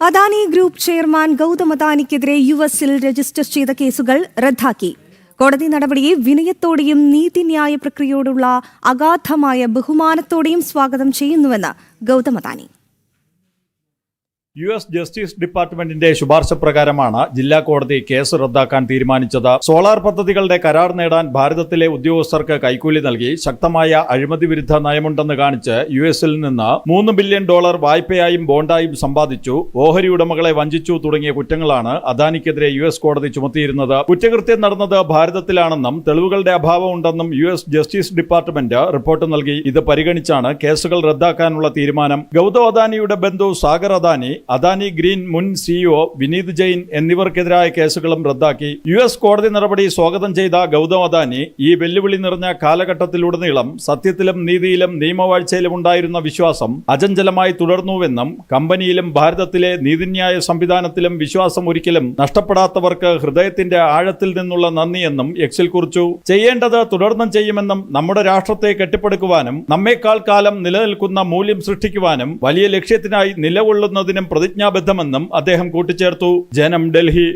Adani group chairman Gautam അദാനിക്കെതിരെ യുഎസിൽ register ചെയ്ത കേസുകൾ റദ്ദാക്കി. കോടതി നടപടിയെ വിനയത്തോടെയും നീതിന്യായ പ്രക്രിയയോടുള്ള അഗാധമായ ബഹുമാനത്തോടെയും സ്വാഗതം ചെയ്യുന്നുവെന്ന് ഗൗതം അദാനി. യു.എസ്. ജസ്റ്റിസ് ഡിപ്പാർട്ട്മെന്റിന്റെ ശുപാർശ പ്രകാരമാണ് ജില്ലാ കോടതി കേസ് റദ്ദാക്കാൻ തീരുമാനിച്ചത്. സോളാർ പദ്ധതികളുടെ കരാർ നേടാൻ ഭാരതത്തിലെ ഉദ്യോഗസ്ഥർക്ക് കൈക്കൂലി നൽകി ശക്തമായ അഴിമതി വിരുദ്ധ നയമുണ്ടെന്ന് കാണിച്ച് യു.എസിൽ നിന്ന് $3 ബില്യൺ വായ്പയായും ബോണ്ടായും സമ്പാദിച്ചു, ഓഹരി ഉടമകളെ വഞ്ചിച്ചു തുടങ്ങിയ കുറ്റങ്ങളാണ് അദാനിക്കെതിരെ യു.എസ്. കോടതി ചുമത്തിയിരുന്നത്. കുറ്റകൃത്യം നടന്നത് ഭാരതത്തിലാണെന്നും തെളിവുകളുടെ അഭാവം ഉണ്ടെന്നും യു.എസ്. ജസ്റ്റിസ് ഡിപ്പാർട്ട്മെന്റ് റിപ്പോർട്ട് നൽകി. ഇത് പരിഗണിച്ചാണ് കേസുകൾ റദ്ദാക്കാനുള്ള തീരുമാനം. ഗൗതം അദാനിയുടെ ബന്ധു സാഗർ അദാനി, അദാനി ഗ്രീൻ മുൻ സിഇഒ വിനീത് ജെയിൻ എന്നിവർക്കെതിരായ കേസുകളും റദ്ദാക്കി. യു.എസ്. കോടതി നടപടി സ്വാഗതം ചെയ്ത ഗൗതം അദാനി ഈ വെല്ലുവിളി നിറഞ്ഞ കാലഘട്ടത്തിലുടനീളം സത്യത്തിലും നീതിയിലും നിയമവാഴ്ചയിലും ഉണ്ടായിരുന്ന വിശ്വാസം അചഞ്ചലമായി തുടർന്നുവെന്നും കമ്പനിയിലും ഭാരതത്തിലെ നീതിന്യായ സംവിധാനത്തിലും വിശ്വാസം ഒരിക്കലും നഷ്ടപ്പെടാത്തവർക്ക് ഹൃദയത്തിന്റെ ആഴത്തിൽ നിന്നുള്ള നന്ദിയെന്നും എക്സിൽ കുറിച്ചു. ചെയ്യേണ്ടത് തുടർന്നും ചെയ്യുമെന്നും നമ്മുടെ രാഷ്ട്രത്തെ കെട്ടിപ്പടുക്കുവാനും നമ്മേക്കാൾ കാലം നിലനിൽക്കുന്ന മൂല്യം സൃഷ്ടിക്കുവാനും വലിയ ലക്ഷ്യത്തിനായി നിലകൊള്ളുന്നതിനും പ്രതിജ്ഞാബദ്ധമെന്നും അദ്ദേഹം കൂട്ടിച്ചേർത്തു. ജനം, ഡൽഹി.